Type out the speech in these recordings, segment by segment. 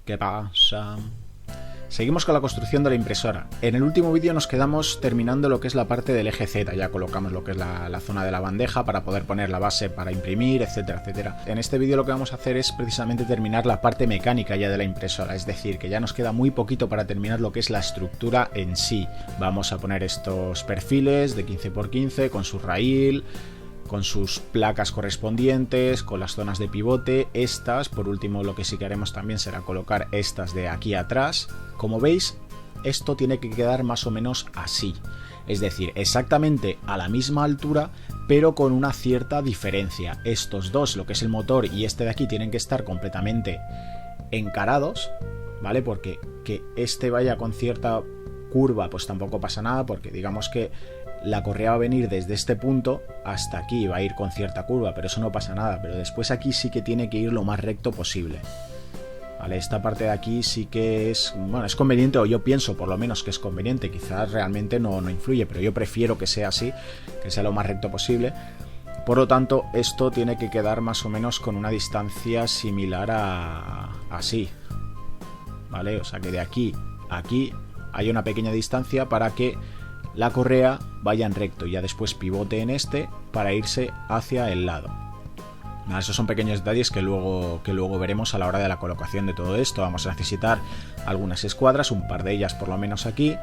¿Qué pasa? Seguimos con la construcción de la impresora. En el último vídeo nos quedamos terminando lo que es la parte del eje Z. Ya colocamos lo que es la zona de la bandeja para poder poner la base para imprimir, etcétera, etcétera. En este vídeo lo que vamos a hacer es precisamente terminar la parte mecánica ya de la impresora. Es decir, que ya nos queda muy poquito para terminar lo que es la estructura en sí. Vamos a poner estos perfiles de 15×15 con su raíl, con sus placas correspondientes, con las zonas de pivote. Estas, por último, lo que sí que haremos también será colocar estas de aquí atrás. Como veis, esto tiene que quedar más o menos así, es decir, exactamente a la misma altura, pero con una cierta diferencia. Estos dos, lo que es el motor y este de aquí, tienen que estar completamente encarados, ¿vale? Porque que este vaya con cierta curva, pues tampoco pasa nada, porque digamos que la correa va a venir desde este punto hasta aquí, va a ir con cierta curva, pero eso no pasa nada. Pero después aquí sí que tiene que ir lo más recto posible. Vale, esta parte de aquí sí que es, bueno, es conveniente, o yo pienso por lo menos que es conveniente. Quizás realmente no influye, pero yo prefiero que sea así, que sea lo más recto posible. Por lo tanto, esto tiene que quedar más o menos con una distancia similar a así. Vale, o sea que de aquí a aquí hay una pequeña distancia para que la correa vaya en recto y ya después pivote en este para irse hacia el lado. Esos son pequeños detalles que luego veremos a la hora de la colocación de todo esto. Vamos a necesitar algunas escuadras, un par de ellas por lo menos aquí.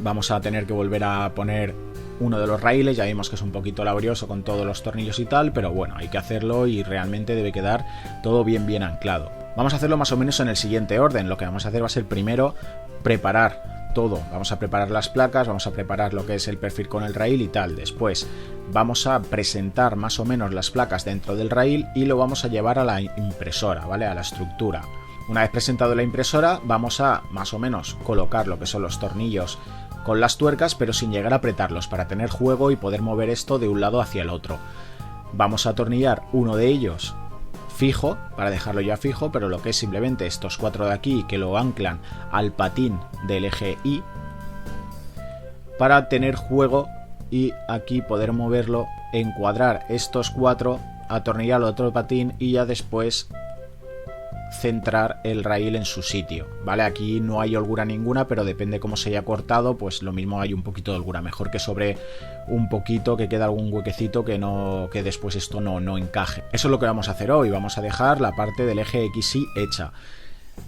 Vamos a tener que volver a poner uno de los raíles, ya vimos que es un poquito laborioso con todos los tornillos y tal, pero bueno, hay que hacerlo y realmente debe quedar todo bien anclado. Vamos a hacerlo más o menos en el siguiente orden. Lo que vamos a hacer va a ser primero preparar todo. Vamos a preparar las placas, vamos a preparar lo que es el perfil con el raíl y tal. Después vamos a presentar más o menos las placas dentro del raíl y lo vamos a llevar a la impresora, ¿vale? A la estructura. Una vez presentado la impresora, vamos a más o menos colocar lo que son los tornillos con las tuercas, pero sin llegar a apretarlos, para tener juego y poder mover esto de un lado hacia el otro. Vamos a atornillar uno de ellos fijo, para dejarlo ya fijo, pero lo que es simplemente estos cuatro de aquí que lo anclan al patín del eje Y, para tener juego y aquí poder moverlo, encuadrar estos cuatro, atornillar el otro patín y ya después centrar el raíl en su sitio, ¿vale? Aquí no hay holgura ninguna, pero depende cómo se haya cortado, pues lo mismo hay un poquito de holgura, mejor que sobre un poquito, que queda algún huequecito que después esto no encaje. Eso es lo que vamos a hacer hoy. Vamos a dejar la parte del eje XY hecha.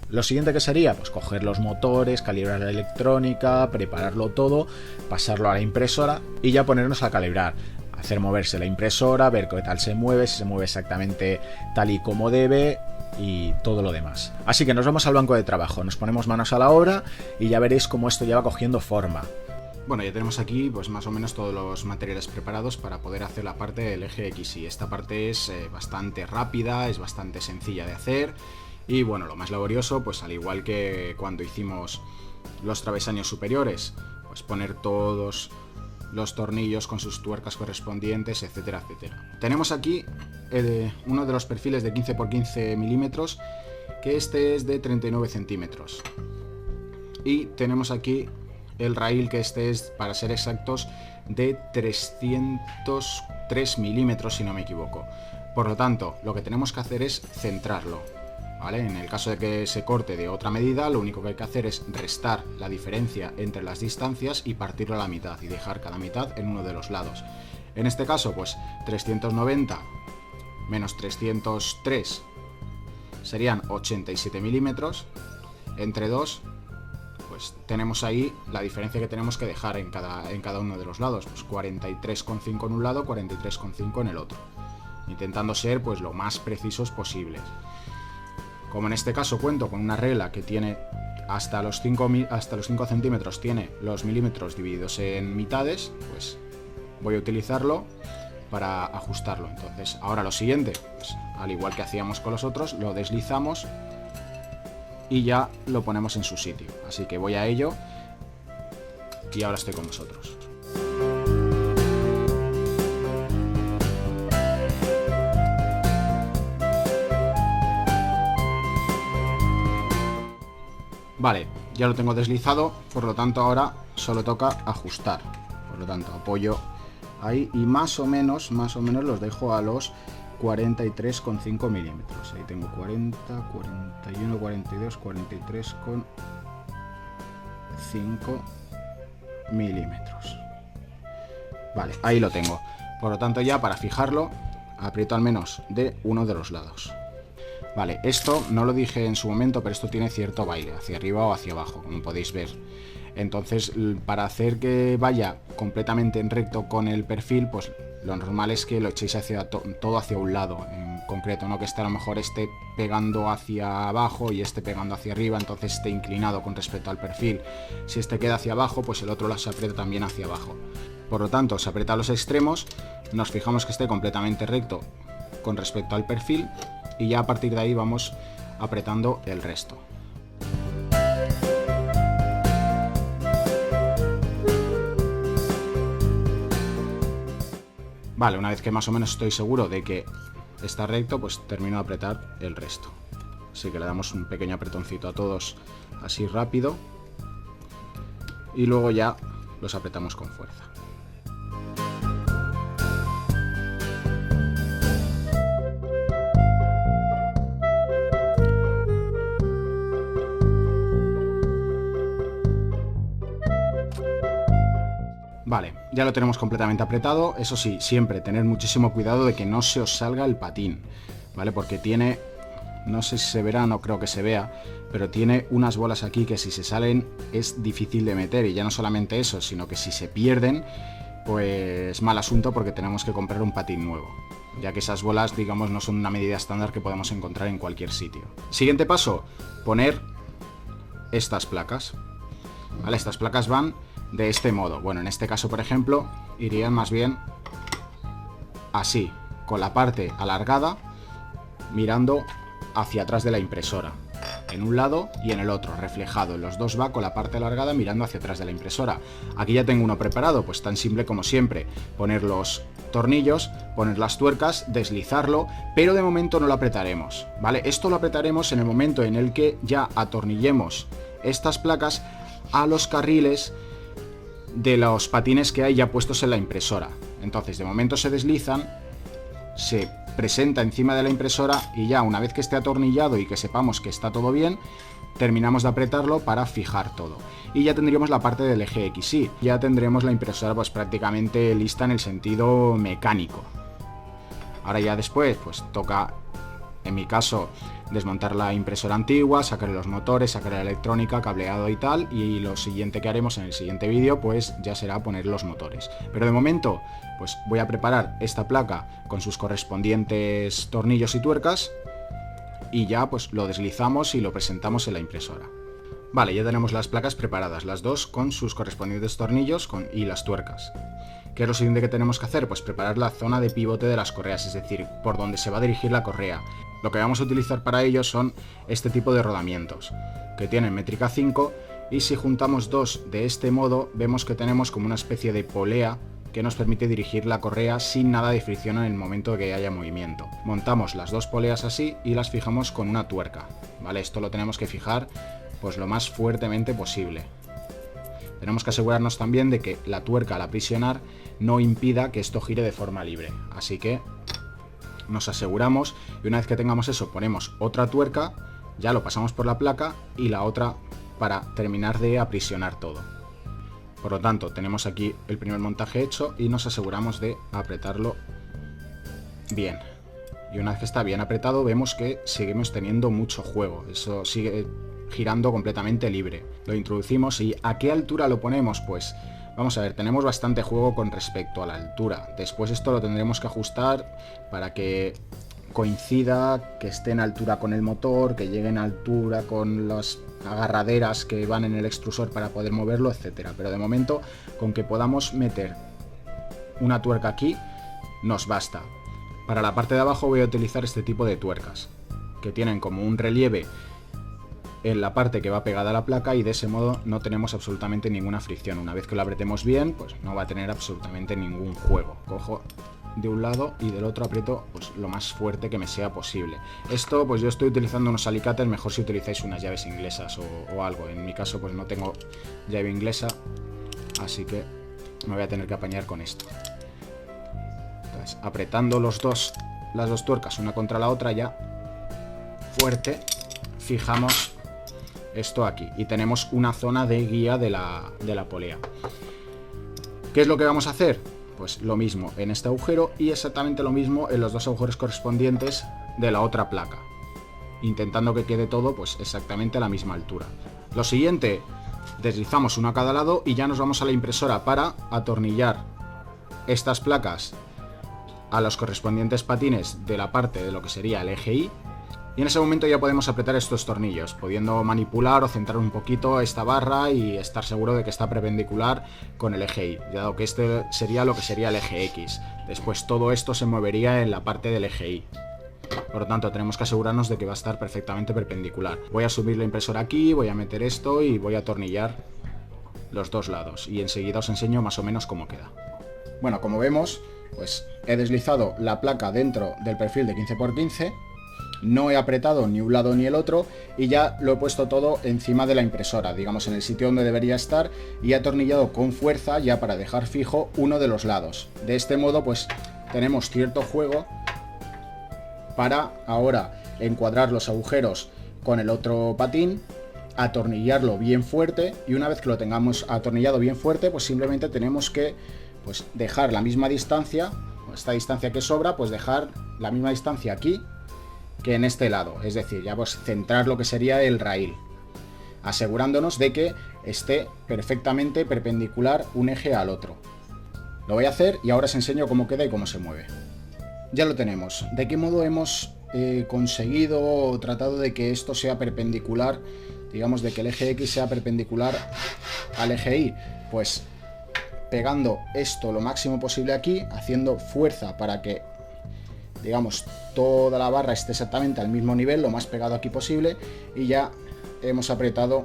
Lo siguiente que sería, pues coger los motores, calibrar la electrónica, prepararlo todo, pasarlo a la impresora y ya ponernos a calibrar. Hacer moverse la impresora, ver qué tal se mueve, si se mueve exactamente tal y como debe y todo lo demás. Así que nos vamos al banco de trabajo, nos ponemos manos a la obra y ya veréis cómo esto ya va cogiendo forma. Bueno, ya tenemos aquí pues más o menos todos los materiales preparados para poder hacer la parte del eje XY. Esta parte es bastante rápida, es bastante sencilla de hacer y bueno, lo más laborioso, pues al igual que cuando hicimos los travesaños superiores, pues poner todos los tornillos con sus tuercas correspondientes, etcétera, etcétera. Tenemos aquí uno de los perfiles de 15×15 milímetros, que este es de 39 centímetros. Y tenemos aquí el raíl, que este es, para ser exactos, de 303 milímetros, si no me equivoco. Por lo tanto, lo que tenemos que hacer es centrarlo, ¿vale? En el caso de que se corte de otra medida, lo único que hay que hacer es restar la diferencia entre las distancias y partirlo a la mitad y dejar cada mitad en uno de los lados. En este caso, pues 390 menos 303 serían 87 milímetros. Entre 2, pues tenemos ahí la diferencia que tenemos que dejar en cada uno de los lados. Pues 43,5 en un lado, 43,5 en el otro. Intentando ser pues lo más precisos posibles. Como en este caso cuento con una regla que tiene hasta los 5 centímetros, tiene los milímetros divididos en mitades, pues voy a utilizarlo para ajustarlo. Entonces, ahora lo siguiente, pues, al igual que hacíamos con los otros, lo deslizamos y ya lo ponemos en su sitio. Así que voy a ello y ahora estoy con vosotros. Vale, ya lo tengo deslizado, por lo tanto ahora solo toca ajustar. Por lo tanto apoyo ahí y más o menos los dejo a los 43,5 milímetros. Ahí tengo 40, 41, 42, 43,5 milímetros. Vale, ahí lo tengo. Por lo tanto, ya para fijarlo, aprieto al menos de uno de los lados. Vale, esto no lo dije en su momento, pero esto tiene cierto baile, hacia arriba o hacia abajo, como podéis ver. Entonces, para hacer que vaya completamente en recto con el perfil, pues lo normal es que lo echéis hacia todo hacia un lado en concreto, no que a lo mejor esté pegando hacia abajo y esté pegando hacia arriba, entonces esté inclinado con respecto al perfil. Si este queda hacia abajo, pues el otro se aprieta también hacia abajo. Por lo tanto, se aprieta los extremos, nos fijamos que esté completamente recto con respecto al perfil y ya a partir de ahí vamos apretando el resto. Vale, una vez que más o menos estoy seguro de que está recto, pues termino de apretar el resto. Así que le damos un pequeño apretoncito a todos así rápido y luego ya los apretamos con fuerza. Vale, ya lo tenemos completamente apretado. Eso sí, siempre tener muchísimo cuidado de que no se os salga el patín, ¿vale? Porque tiene, no sé si se verá, no creo que se vea, pero tiene unas bolas aquí que si se salen es difícil de meter. Y ya no solamente eso, sino que si se pierden, pues mal asunto porque tenemos que comprar un patín nuevo, ya que esas bolas, digamos, no son una medida estándar que podemos encontrar en cualquier sitio. Siguiente paso, poner estas placas, ¿vale? Estas placas van de este modo. Bueno, en este caso, por ejemplo, irían más bien así, con la parte alargada mirando hacia atrás de la impresora, en un lado y en el otro, reflejado. En los dos va con la parte alargada mirando hacia atrás de la impresora. Aquí ya tengo uno preparado, pues tan simple como siempre, poner los tornillos, poner las tuercas, deslizarlo, pero de momento no lo apretaremos, ¿vale? Esto lo apretaremos en el momento en el que ya atornillemos estas placas a los carriles de los patines que hay ya puestos en la impresora. Entonces, de momento se deslizan, se presenta encima de la impresora y ya una vez que esté atornillado y que sepamos que está todo bien, terminamos de apretarlo para fijar todo. Y ya tendríamos la parte del eje XY. Ya tendremos la impresora pues prácticamente lista en el sentido mecánico. Ahora ya después pues toca, en mi caso, desmontar la impresora antigua, sacarle los motores, sacar la electrónica, cableado y tal, y lo siguiente que haremos en el siguiente vídeo pues ya será poner los motores. Pero de momento pues voy a preparar esta placa con sus correspondientes tornillos y tuercas y ya pues lo deslizamos y lo presentamos en la impresora. Vale, ya tenemos las placas preparadas, las dos con sus correspondientes tornillos y las tuercas. ¿Qué es lo siguiente que tenemos que hacer? Pues preparar la zona de pivote de las correas, es decir, por donde se va a dirigir la correa. Lo que vamos a utilizar para ello son este tipo de rodamientos, que tienen métrica 5, y si juntamos dos de este modo, vemos que tenemos como una especie de polea que nos permite dirigir la correa sin nada de fricción en el momento de que haya movimiento. Montamos las dos poleas así y las fijamos con una tuerca, ¿vale? Esto lo tenemos que fijar pues lo más fuertemente posible. Tenemos que asegurarnos también de que la tuerca al aprisionar no impida que esto gire de forma libre, así que nos aseguramos y una vez que tengamos eso ponemos otra tuerca, ya lo pasamos por la placa y la otra para terminar de aprisionar todo. Por lo tanto tenemos aquí el primer montaje hecho y nos aseguramos de apretarlo bien. Y una vez que está bien apretado vemos que seguimos teniendo mucho juego, eso sigue girando completamente libre. Lo introducimos y ¿a qué altura lo ponemos? Pues vamos a ver, tenemos bastante juego con respecto a la altura. Después esto lo tendremos que ajustar para que coincida, que esté en altura con el motor, que llegue en altura con las agarraderas que van en el extrusor para poder moverlo, etcétera. Pero de momento, con que podamos meter una tuerca aquí, nos basta. Para la parte de abajo voy a utilizar este tipo de tuercas, que tienen como un relieve en la parte que va pegada a la placa y de ese modo no tenemos absolutamente ninguna fricción. Una vez que lo apretemos bien, pues no va a tener absolutamente ningún juego. Cojo de un lado y del otro aprieto pues lo más fuerte que me sea posible. Esto pues yo estoy utilizando unos alicates, mejor si utilizáis unas llaves inglesas o algo. En mi caso pues no tengo llave inglesa, así que me voy a tener que apañar con esto. Entonces, apretando los dos las dos tuercas una contra la otra ya fuerte, fijamos esto aquí y tenemos una zona de guía de la polea. ¿Qué es lo que vamos a hacer? Pues lo mismo en este agujero y exactamente lo mismo en los dos agujeros correspondientes de la otra placa, intentando que quede todo pues exactamente a la misma altura. Lo siguiente, deslizamos uno a cada lado y ya nos vamos a la impresora para atornillar estas placas a los correspondientes patines de la parte de lo que sería el eje Y. Y en ese momento ya podemos apretar estos tornillos, pudiendo manipular o centrar un poquito esta barra y estar seguro de que está perpendicular con el eje Y, dado que este sería lo que sería el eje X. Después todo esto se movería en la parte del eje Y. Por lo tanto, tenemos que asegurarnos de que va a estar perfectamente perpendicular. Voy a subir la impresora aquí, voy a meter esto y voy a atornillar los dos lados. Y enseguida os enseño más o menos cómo queda. Bueno, como vemos, pues he deslizado la placa dentro del perfil de 15×15. No he apretado ni un lado ni el otro y ya lo he puesto todo encima de la impresora, digamos en el sitio donde debería estar, y he atornillado con fuerza ya para dejar fijo uno de los lados. De este modo pues tenemos cierto juego para ahora encuadrar los agujeros con el otro patín, atornillarlo bien fuerte, y una vez que lo tengamos atornillado bien fuerte pues simplemente tenemos que pues dejar la misma distancia, esta distancia que sobra, pues dejar la misma distancia aquí que en este lado, es decir, ya pues centrar lo que sería el raíl, asegurándonos de que esté perfectamente perpendicular un eje al otro. Lo voy a hacer y ahora os enseño cómo queda y cómo se mueve. Ya lo tenemos. ¿De qué modo hemos conseguido o tratado de que esto sea perpendicular, digamos de que el eje X sea perpendicular al eje Y? Pues pegando esto lo máximo posible aquí, haciendo fuerza para que digamos toda la barra esté exactamente al mismo nivel, lo más pegado aquí posible, y ya hemos apretado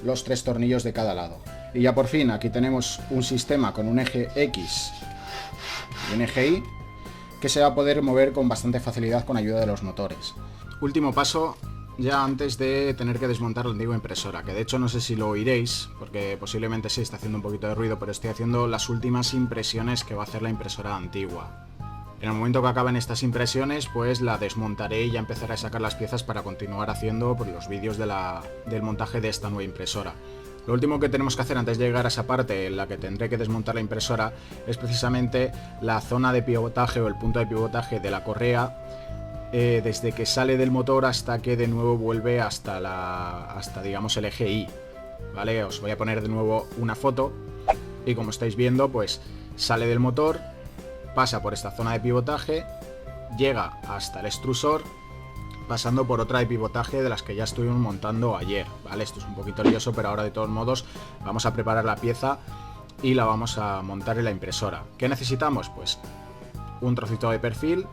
los 3 tornillos de cada lado. Y ya por fin aquí tenemos un sistema con un eje X y un eje Y que se va a poder mover con bastante facilidad con ayuda de los motores. Último paso ya antes de tener que desmontar la antigua impresora, que de hecho no sé si lo oiréis porque posiblemente sí está haciendo un poquito de ruido, pero estoy haciendo las últimas impresiones que va a hacer la impresora antigua. En el momento que acaben estas impresiones, pues la desmontaré y ya empezaré a sacar las piezas para continuar haciendo pues, los vídeos del montaje de esta nueva impresora. Lo último que tenemos que hacer antes de llegar a esa parte en la que tendré que desmontar la impresora es precisamente la zona de pivotaje o el punto de pivotaje de la correa, desde que sale del motor hasta que de nuevo vuelve hasta digamos el eje Y. ¿Vale? Os voy a poner de nuevo una foto y como estáis viendo, pues sale del motor, pasa por esta zona de pivotaje, llega hasta el extrusor, pasando por otra de pivotaje de las que ya estuvimos montando ayer, ¿vale? Esto es un poquito lioso, pero ahora de todos modos vamos a preparar la pieza y la vamos a montar en la impresora. ¿Qué necesitamos? Pues un trocito de perfil,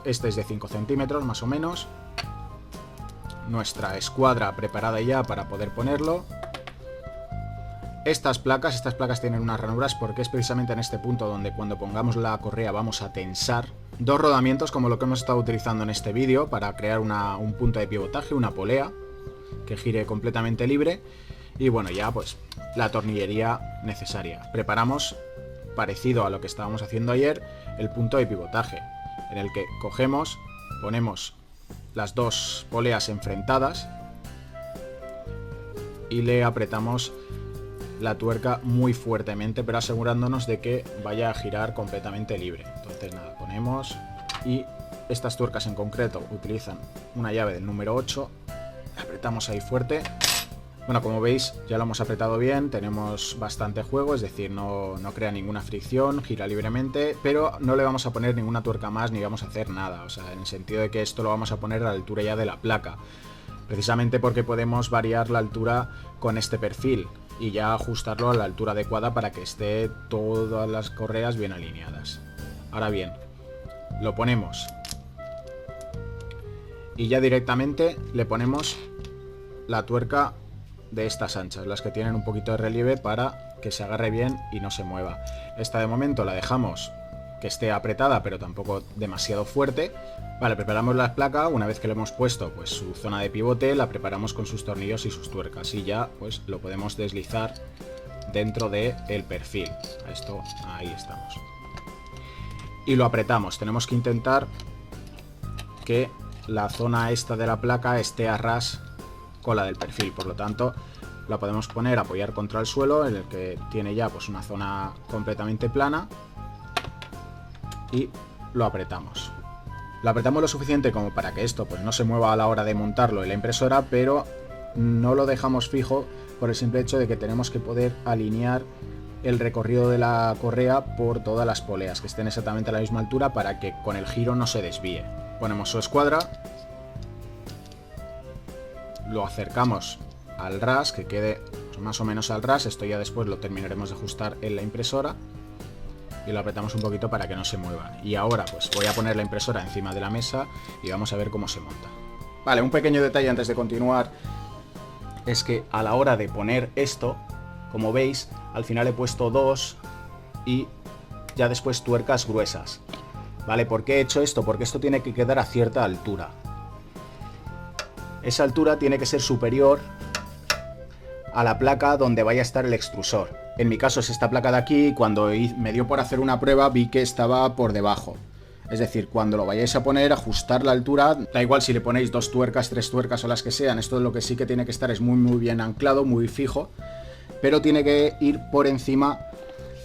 este es de 5 centímetros más o menos, nuestra escuadra preparada ya para poder ponerlo. Estas placas tienen unas ranuras porque es precisamente en este punto donde cuando pongamos la correa vamos a tensar. 2 rodamientos como lo que hemos estado utilizando en este vídeo para crear un punto de pivotaje, una polea que gire completamente libre. Y bueno, ya pues la tornillería necesaria. Preparamos, parecido a lo que estábamos haciendo ayer, el punto de pivotaje, en el que cogemos, ponemos las 2 poleas enfrentadas y le apretamos la tuerca muy fuertemente, pero asegurándonos de que vaya a girar completamente libre. Entonces nada, ponemos, y estas tuercas en concreto utilizan una llave del número 8, apretamos ahí fuerte. Bueno, como veis ya lo hemos apretado bien, tenemos bastante juego, es decir, no crea ninguna fricción, gira libremente, pero no le vamos a poner ninguna tuerca más ni vamos a hacer nada, o sea, en el sentido de que esto lo vamos a poner a la altura ya de la placa, precisamente porque podemos variar la altura con este perfil y ya ajustarlo a la altura adecuada para que esté todas las correas bien alineadas. Ahora bien, lo ponemos y ya directamente le ponemos la tuerca de estas anchas, las que tienen un poquito de relieve para que se agarre bien y no se mueva. Esta de momento la dejamos que esté apretada pero tampoco demasiado fuerte. Vale, preparamos la placa, una vez que le hemos puesto pues su zona de pivote, la preparamos con sus tornillos y sus tuercas y ya pues lo podemos deslizar dentro del perfil. Esto, ahí estamos. Y lo apretamos, tenemos que intentar que la zona esta de la placa esté a ras con la del perfil. Por lo tanto, la podemos poner a apoyar contra el suelo, en el que tiene ya pues una zona completamente plana, y lo apretamos. Lo apretamos lo suficiente como para que esto pues no se mueva a la hora de montarlo en la impresora, pero no lo dejamos fijo por el simple hecho de que tenemos que poder alinear el recorrido de la correa por todas las poleas, que estén exactamente a la misma altura para que con el giro no se desvíe. Ponemos su escuadra, lo acercamos al ras, que quede pues, más o menos al ras. Esto ya después lo terminaremos de ajustar en la impresora, y lo apretamos un poquito para que no se mueva. Y ahora pues voy a poner la impresora encima de la mesa y vamos a ver cómo se monta. Vale, un pequeño detalle antes de continuar es que a la hora de poner esto, como veis, al final he puesto 2 y ya después tuercas gruesas. Vale, ¿por qué he hecho esto? Porque esto tiene que quedar a cierta altura. Esa altura tiene que ser superior a la placa donde vaya a estar el extrusor. En mi caso es esta placa de aquí. Cuando me dio por hacer una prueba vi que estaba por debajo. Es decir, cuando lo vayáis a poner, ajustar la altura, da igual si le ponéis 2 tuercas, 3 tuercas o las que sean. Esto lo que sí que tiene que estar es muy bien anclado, muy fijo, pero tiene que ir por encima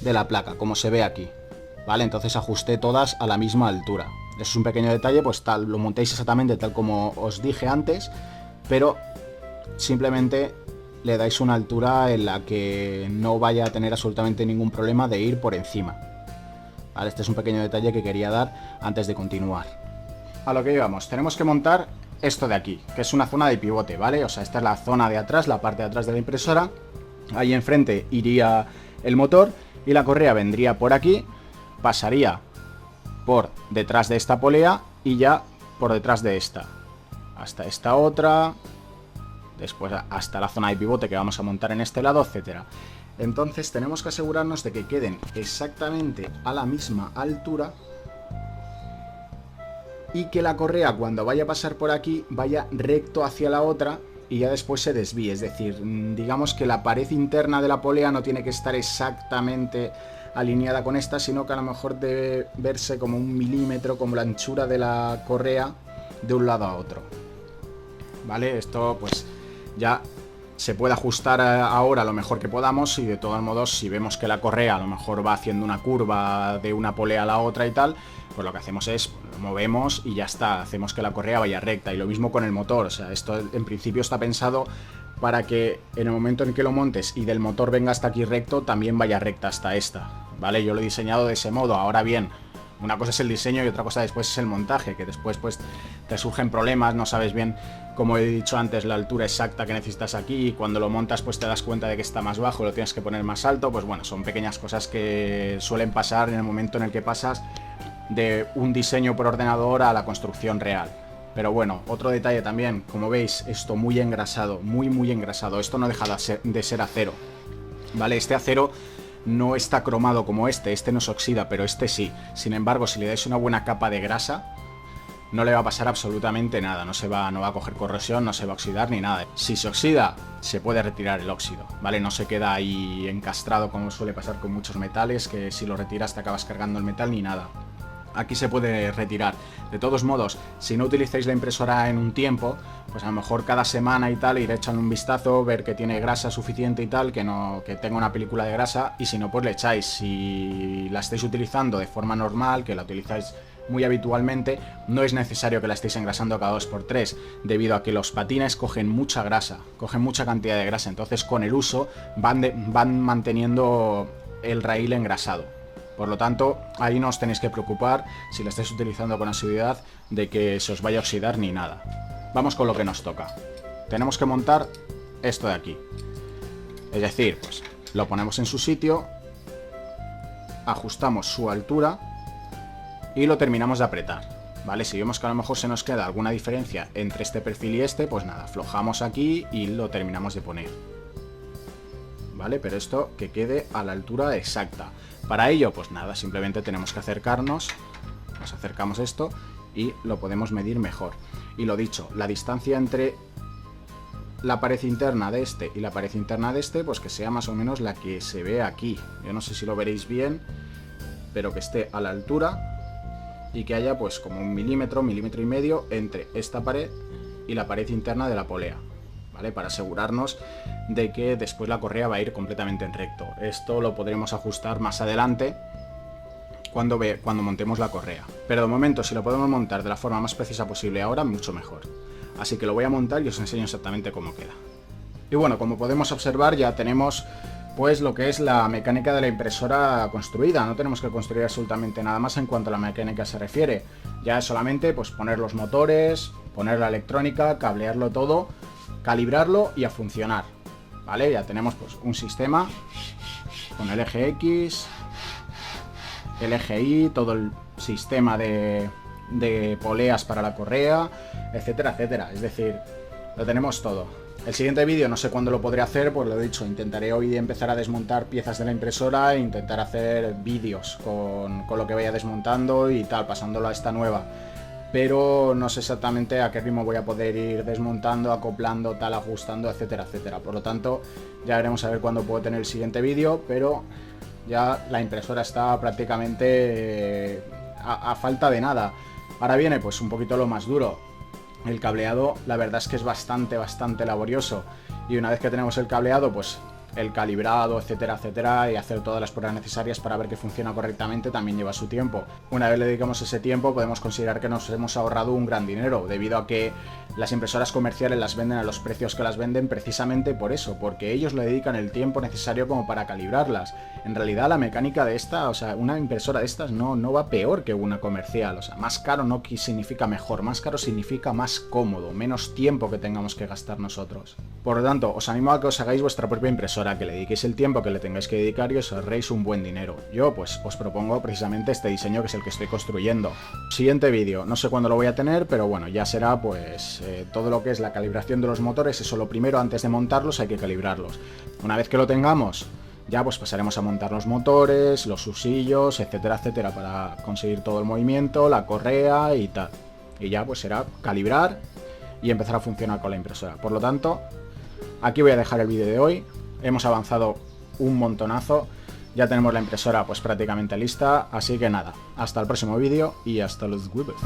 de la placa, como se ve aquí. Vale, entonces ajusté todas a la misma altura. Eso es un pequeño detalle, pues tal, lo montéis exactamente tal como os dije antes, pero simplemente le dais una altura en la que no vaya a tener absolutamente ningún problema de ir por encima. Vale, este es un pequeño detalle que quería dar antes de continuar. A lo que íbamos, tenemos que montar esto de aquí, que es una zona de pivote, ¿vale? O sea, esta es la zona de atrás, la parte de atrás de la impresora. Ahí enfrente iría el motor y la correa vendría por aquí, pasaría por detrás de esta polea y ya por detrás de esta, hasta esta otra, después hasta la zona de pivote que vamos a montar en este lado, etcétera. Entonces tenemos que asegurarnos de que queden exactamente a la misma altura y que la correa, cuando vaya a pasar por aquí, vaya recto hacia la otra y ya después se desvíe. Es decir, digamos que la pared interna de la polea no tiene que estar exactamente alineada con esta, sino que a lo mejor debe verse como 1 milímetro, como la anchura de la correa de un lado a otro. Vale, esto pues ya se puede ajustar ahora lo mejor que podamos, y de todos modos, si vemos que la correa a lo mejor va haciendo una curva de una polea a la otra y tal, pues lo que hacemos es lo movemos y ya está, hacemos que la correa vaya recta. Y lo mismo con el motor, o sea, esto en principio está pensado para que en el momento en que lo montes y del motor venga hasta aquí recto, también vaya recta hasta esta, ¿vale? Yo lo he diseñado de ese modo. Ahora bien, una cosa es el diseño y otra cosa después es el montaje, que después pues te surgen problemas, no sabes bien, como he dicho antes, la altura exacta que necesitas aquí, y cuando lo montas pues te das cuenta de que está más bajo, lo tienes que poner más alto. Pues bueno, son pequeñas cosas que suelen pasar en el momento en el que pasas de un diseño por ordenador a la construcción real. Pero bueno, otro detalle también, como veis, esto muy engrasado, muy engrasado. Esto no deja de ser acero, ¿vale? Este acero no está cromado como este no se oxida, pero este sí. Sin embargo, si le dais una buena capa de grasa, no le va a pasar absolutamente nada. No va a coger corrosión, no se va a oxidar ni nada. Si se oxida, se puede retirar el óxido, ¿vale? No se queda ahí encastrado como suele pasar con muchos metales, que si lo retiras te acabas cargando el metal ni nada. Aquí se puede retirar. De todos modos, si no utilizáis la impresora en un tiempo, pues a lo mejor cada semana y tal ir echando un vistazo, ver que tiene grasa suficiente y tal, que tenga una película de grasa, y si no, pues le echáis. Si la estáis utilizando de forma normal, que la utilizáis muy habitualmente, no es necesario que la estéis engrasando cada 2x3, debido a que los patines cogen mucha grasa, cogen mucha cantidad de grasa. Entonces con el uso van manteniendo el raíl engrasado. Por lo tanto, ahí no os tenéis que preocupar, si la estáis utilizando con asiduidad, de que se os vaya a oxidar ni nada. Vamos con lo que nos toca. Tenemos que montar esto de aquí. Es decir, pues lo ponemos en su sitio, ajustamos su altura y lo terminamos de apretar, ¿vale? Si vemos que a lo mejor se nos queda alguna diferencia entre este perfil y este, pues nada, aflojamos aquí y lo terminamos de poner, ¿vale? Pero esto que quede a la altura exacta. Para ello, pues nada, simplemente tenemos que acercarnos, nos acercamos esto y lo podemos medir mejor. Y lo dicho, la distancia entre la pared interna de este y la pared interna de este, pues que sea más o menos la que se ve aquí. Yo no sé si lo veréis bien, pero que esté a la altura y que haya pues como 1 milímetro, 1,5 milímetros entre esta pared y la pared interna de la polea, ¿vale? Para asegurarnos de que después la correa va a ir completamente en recto. Esto lo podremos ajustar más adelante cuando montemos la correa. Pero de momento, si lo podemos montar de la forma más precisa posible ahora, mucho mejor. Así que lo voy a montar y os enseño exactamente cómo queda. Y bueno, como podemos observar, ya tenemos pues lo que es la mecánica de la impresora construida. No tenemos que construir absolutamente nada más en cuanto a la mecánica se refiere. Ya es solamente pues poner los motores, poner la electrónica, cablearlo todo, calibrarlo y a funcionar, ¿vale? Ya tenemos pues un sistema con el eje X, el eje Y, todo el sistema de poleas para la correa, etcétera, etcétera. Es decir, lo tenemos todo. El siguiente vídeo no sé cuándo lo podré hacer, pues lo he dicho, intentaré hoy empezar a desmontar piezas de la impresora e intentar hacer vídeos con lo que vaya desmontando y tal, pasándolo a esta nueva. Pero no sé exactamente a qué ritmo voy a poder ir desmontando, acoplando, tal, ajustando, etcétera, etcétera. Por lo tanto, ya veremos a ver cuándo puedo tener el siguiente vídeo, pero ya la impresora está prácticamente a falta de nada. Ahora viene pues un poquito lo más duro. El cableado, la verdad es que es bastante laborioso. Y una vez que tenemos el cableado, pues el calibrado, etcétera, etcétera, y hacer todas las pruebas necesarias para ver que funciona correctamente también lleva su tiempo. Una vez le dedicamos ese tiempo, podemos considerar que nos hemos ahorrado un gran dinero, debido a que las impresoras comerciales las venden a los precios que las venden precisamente por eso, porque ellos le dedican el tiempo necesario como para calibrarlas. En realidad la mecánica de esta, o sea, una impresora de estas no va peor que una comercial. O sea, más caro no significa mejor, más caro significa más cómodo, menos tiempo que tengamos que gastar nosotros. Por lo tanto, os animo a que os hagáis vuestra propia impresora, que le dediquéis el tiempo que le tengáis que dedicar y os ahorréis un buen dinero. Yo pues os propongo precisamente este diseño, que es el que estoy construyendo. Siguiente vídeo, no sé cuándo lo voy a tener, pero bueno, ya será pues todo lo que es la calibración de los motores. Eso lo primero, antes de montarlos hay que calibrarlos. Una vez que lo tengamos, ya pues pasaremos a montar los motores, los usillos, etcétera, etcétera, para conseguir todo el movimiento, la correa y tal. Y ya pues será calibrar y empezar a funcionar con la impresora. Por lo tanto, aquí voy a dejar el vídeo de hoy. Hemos avanzado un montonazo. Ya tenemos la impresora pues prácticamente lista. Así que nada, hasta el próximo vídeo y hasta los huevos.